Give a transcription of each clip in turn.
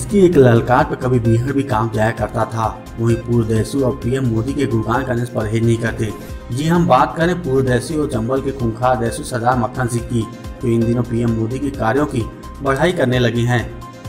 जिसकी एक ललकार पर कभी बीहड़ भी काम जाया करता था। वहीं पूर्वदेशी और पीएम मोदी के गुणगान करने से परहेज नहीं करते। जी हम बात करें पूर्वदेशी और चंबल के खूंखार देशु सरदार मक्खन सिंह की, तो इन दिनों पीएम मोदी के कार्यों की बढ़ाई करने लगे हैं।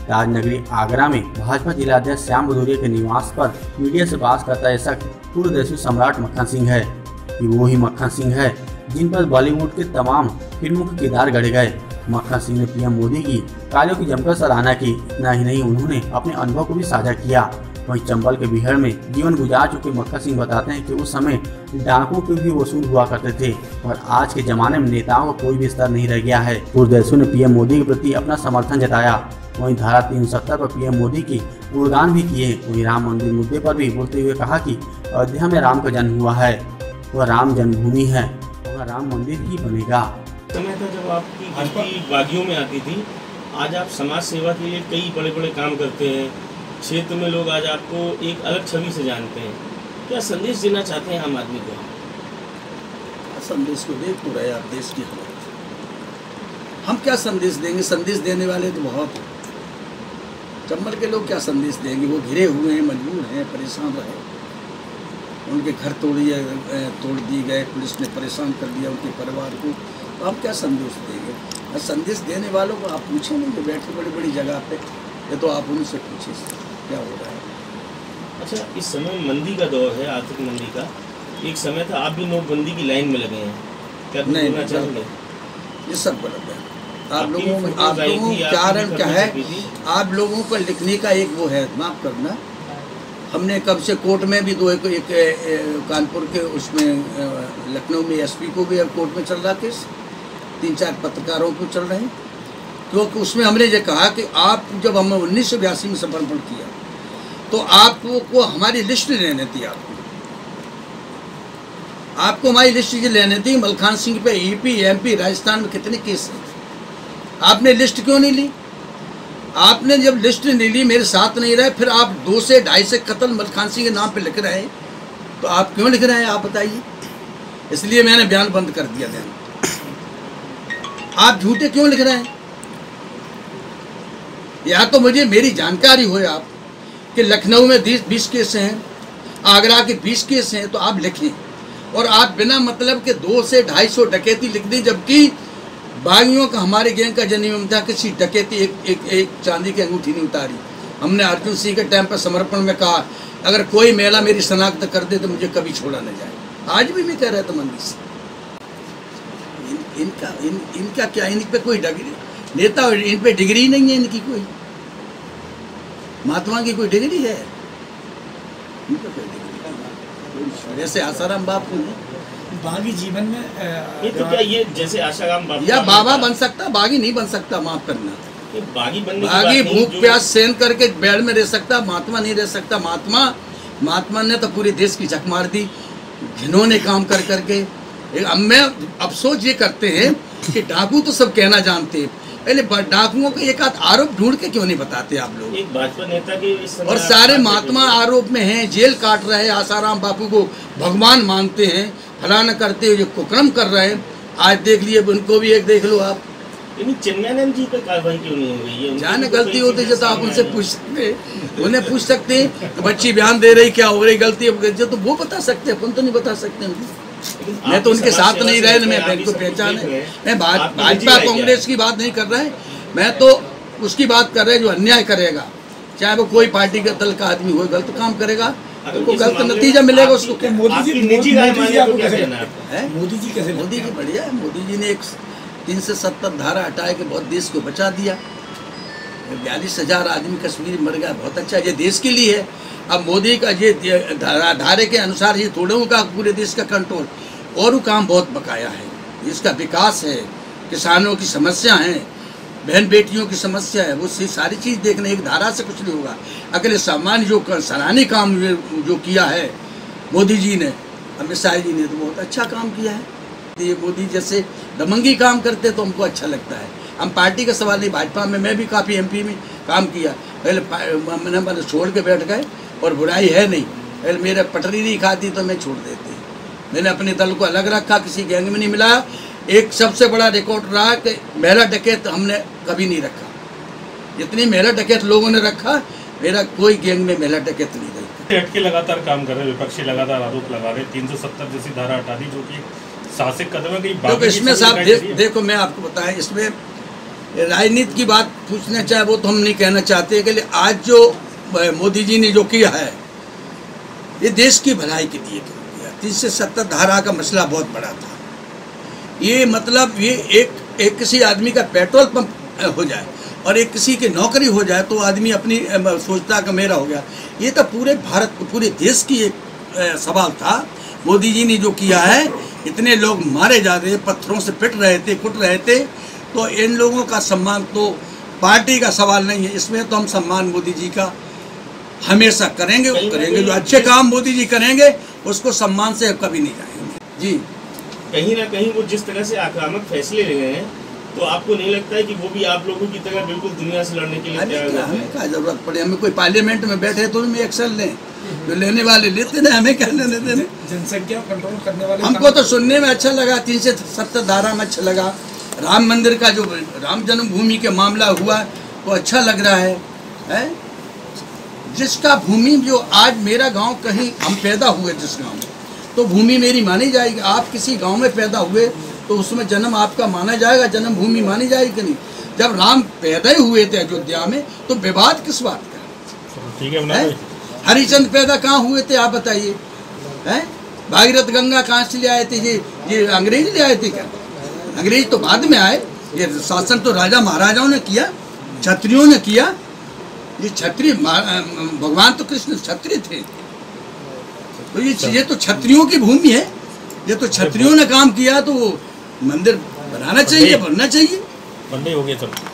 राजनगरी आगरा में भाजपा जिलाध्यक्ष श्याम भदौरिया के निवास पर मीडिया से बात करता ऐसा पूर्वदेशी सम्राट मक्खन सिंह है कि वो ही मक्खन सिंह है जिन पर बॉलीवुड के तमाम फिल्मों के किरदार गढ़े गए। मक्खन सिंह ने पीएम मोदी की कार्यों की जमकर सराहना की। इतना ही नहीं, उन्होंने अपने अनुभव को भी साझा किया। वहीं चंबल के बीहड़ में जीवन गुजार चुके मक्खन सिंह बताते हैं कि उस समय डाकुओं के भी वसूल हुआ करते थे और आज के जमाने में नेताओं का कोई भी स्तर नहीं रह गया है। पूर्वदेशों ने पीएम मोदी के प्रति अपना समर्थन जताया। वहीं धारा 370 पर पीएम मोदी की गुणगान भी किए। वहीं राम मंदिर मुद्दे पर भी बोलते हुए कहा कि अयोध्या में राम का जन्म हुआ है, वह राम जन्मभूमि है, वह राम मंदिर ही बनेगा। समय था जब आपकी गिनती बागियों में आती थी। आज आप समाज सेवा के लिए कई बड़े बड़े काम करते हैं। क्षेत्र में लोग आज आपको एक अलग छवि से जानते हैं। क्या संदेश देना चाहते हैं आम आदमी को? संदेश को देख तो रहे आप देश की हालत। हम क्या संदेश देंगे? संदेश देने वाले तो बहुत हैं। चंबल के लोग क्या संदेश देंगे? वो घिरे हुए हैं, मजबूर हैं, परेशान रहे। उनके घर तोड़ दिए गए, पुलिस ने परेशान कर दिया उनके परिवार को। तो हम क्या संदेश देंगे? और संदेश देने वालों को आप पूछे नहीं, जो बैठे बड़ी बड़ी जगह पे, ये तो आप उनसे पूछे क्या हो रहा है। अच्छा, इस समय मंदी का दौर है, आर्थिक मंदी का। एक समय था आप भी नोटबंदी की लाइन में लगे हैं, क्या बोलना चाहेंगे? ये सब गलत है। आप लोगों कारण क्या है? आप लोगों को लिखने का एक वो है, माफ करना, हमने कब से कोर्ट में भी एक कानपुर के उसमें लखनऊ में एसपी को भी अब कोर्ट में चल रहा केस, 3-4 पत्रकारों को चल रहे हैं, क्योंकि उसमें हमने ये कहा कि आप जब हम 1982 में समर्पण किया तो आपको हमारी लिस्ट लेनी थी। आपको हमारी लिस्ट ये लेनी थी। मलखान सिंह पे ईपी एमपी राजस्थान में कितने केस हैं, आपने लिस्ट क्यों नहीं ली? आपने जब लिस्ट नहीं ली, मेरे साथ नहीं रहे, फिर आप 2 से 2.5 कत्ल मलखान सिंह के नाम पे लिख रहे हैं, तो आप क्यों लिख रहे हैं आप बताइए? इसलिए मैंने बयान बंद कर दिया। आप झूठे क्यों लिख रहे हैं? या तो मुझे मेरी जानकारी हो आप कि लखनऊ में 20 केस हैं, आगरा के 20 केस हैं, तो आप लिखें। और आप बिना मतलब के 200 से 250 डकैती लिख दी, जबकि बागियों का हमारे गैंग का जन्म था, किसी डकैती एक चांदी की अंगूठी नहीं उतारी। हमने अर्जुन सिंह के टाइम पर समर्पण में कहा, अगर कोई महिला मेरी शनाख्त कर दे तो मुझे कभी छोड़ा न जाए। आज भी मैं कह रहा था मंदिर से। इनका क्या, इन पे कोई डिग्री नेता, इन पे डिग्री नहीं है इनकी कोई, महात्मा की कोई डिग्री है? इन पे कोई डिग्री, जैसे आसाराम बापू बागी जीवन में ये तो क्या ये जैसे आशाराम बापू या बाबा बन सकता, बागी नहीं बन सकता, माफ करना। बागी भूख प्यास सहन करके बेड में रह सकता, महात्मा नहीं रह सकता। महात्मा ने तो पूरे देश की झक मार दी घिनौने काम कर करके। अब मैं अफसोस ये करते हैं कि डाकू तो सब कहना जानते हैं, पहले डाकुओं का एक आध आरोप ढूंढ के क्यों नहीं बताते आप लोग? एक भाजपा नेता के और सारे महात्मा आरोप में हैं, जेल काट रहे हैं, आसाराम बापू को भगवान मानते हैं, फलाना करते हुए कुकर्म कर रहे हैं। आज देख लिए, उनको भी एक देख लो आप। चिन्मयानंद जी पर कार्रवाई क्यों नहीं हो गई है? जाने गलती होती है तो आप उनसे पूछ सकते हैं, उन्हें पूछ सकते हैं। बच्ची बयान दे रही, क्या हो रही गलती जो, तो वो बता सकते हैं, अपन तो नहीं बता सकते। मैं तो उनके साथ नहीं रहे, मैं बैंक को पहचान है। मैं भाजपा कांग्रेस की बात नहीं कर रहा है, मैं तो उसकी बात कर रहे हैं जो अन्याय करेगा, चाहे वो कोई पार्टी का दल का आदमी हो, गलत काम करेगा तो गलत नतीजा मिलेगा उसको। मोदी जी बढ़िया है। मोदी जी ने 370 धारा हटाए के बहुत देश को बचा दिया। 42,000 आदमी कश्मीर मर गया, बहुत अच्छा, ये देश के लिए है। अब मोदी का ये धारे के अनुसार ये थोड़ा का पूरे देश का कंट्रोल, और काम बहुत बकाया है। इसका विकास है, किसानों की समस्या है, बहन बेटियों की समस्या है, वो सारी चीज़ देखने एक धारा से कुछ नहीं होगा। अगले सामान्य जो सराहनीय काम जो किया है मोदी जी ने, अमित शाह जी ने, तो बहुत अच्छा काम किया है। ये मोदी जैसे दमंगी काम करते तो हमको अच्छा लगता है। हम पार्टी का सवाल नहीं, भाजपा में मैं भी काफ़ी एमपी में काम किया, पहले मैंने छोड़ के बैठ गए, और बुराई है नहीं, पहले मेरे पटरी नहीं खाती तो मैं छोड़ देते। मैंने अपने दल को अलग रखा, किसी गैंग में नहीं मिलाया। एक सबसे बड़ा रिकॉर्ड रहा कि महिला डकैत हमने कभी नहीं रखा, जितनी महिला डकैत लोगों ने रखा, मेरा कोई गैंग में महिला डकैत नहीं रही। हट के लगातार काम कर रहे हैं, विपक्षी लगातार आरोप लगा रहे हैं, 370 जैसी धारा हटा दी जो कि साहसिक कदम है। तो इसमें साहब देखो मैं आपको बताएं, इसमें राजनीति की बात पूछना चाहे वो तो हम नहीं कहना चाहते कि आज जो मोदी जी ने जो किया है ये देश की भलाई के लिए किया। 370 धारा का मसला बहुत बड़ा था। ये मतलब ये एक किसी आदमी का पेट्रोल पंप हो जाए और एक किसी की नौकरी हो जाए तो आदमी अपनी सोचता कि मेरा हो गया। ये तो पूरे भारत पूरे देश की एक सवाल था। मोदी जी ने जो किया है, इतने लोग मारे जा रहे, पत्थरों से पिट रहे थे, कुट रहे थे, तो इन लोगों का सम्मान तो पार्टी का सवाल नहीं है। इसमें तो हम सम्मान मोदी जी का हमेशा करेंगे, करेंगे। जो अच्छे काम मोदी जी करेंगे उसको सम्मान से कभी नहीं जाएंगे जी। कहीं ना कहीं वो जिस तरह से आक्रामक फैसले ले रहे हैं, तो आपको नहीं लगता है कि वो भी आप लोगों की तरह बिल्कुल दुनिया से लड़ने के लिए तैयार हैं? हमें क्या जरूरत पड़े, हमें कोई पार्लियामेंट में बैठे तो उनमें एक्शन लें, जो लेने वाले लेते ना, हमें क्या लेने देने। जनसंख्या कंट्रोल करने वाले हमको तो सुनने में अच्छा लगा, 370 धारा में अच्छा लगा। राम मंदिर का जो राम जन्मभूमि के मामला हुआ वो अच्छा लग रहा है? जिसका भूमि जो आज मेरा गांव, कहीं हम पैदा हुए जिस गांव में, तो भूमि मेरी मानी जाएगी। आप किसी गांव में पैदा हुए तो उसमें जन्म आपका माना जाएगा, जन्मभूमि मानी जाएगी कि नहीं? जब राम पैदा ही हुए थे अयोध्या में तो विवाद किस बात का ठीक है? हरिचंद पैदा कहाँ हुए थे आप बताइए? हैं? भागीरथ गंगा कहाँ से ले आए थे? ये अंग्रेज ले आए थे क्या? अंग्रेज तो बाद में आए। ये शासन तो राजा महाराजाओं ने किया, क्षत्रियों ने किया। ये क्षत्रिय भगवान तो कृष्ण क्षत्रिय थे, तो ये तो क्षत्रियों की भूमि है। ये तो क्षत्रियों ने काम किया, तो वो मंदिर बनाना चाहिए, बनना चाहिए। बंदे हो गए चलो।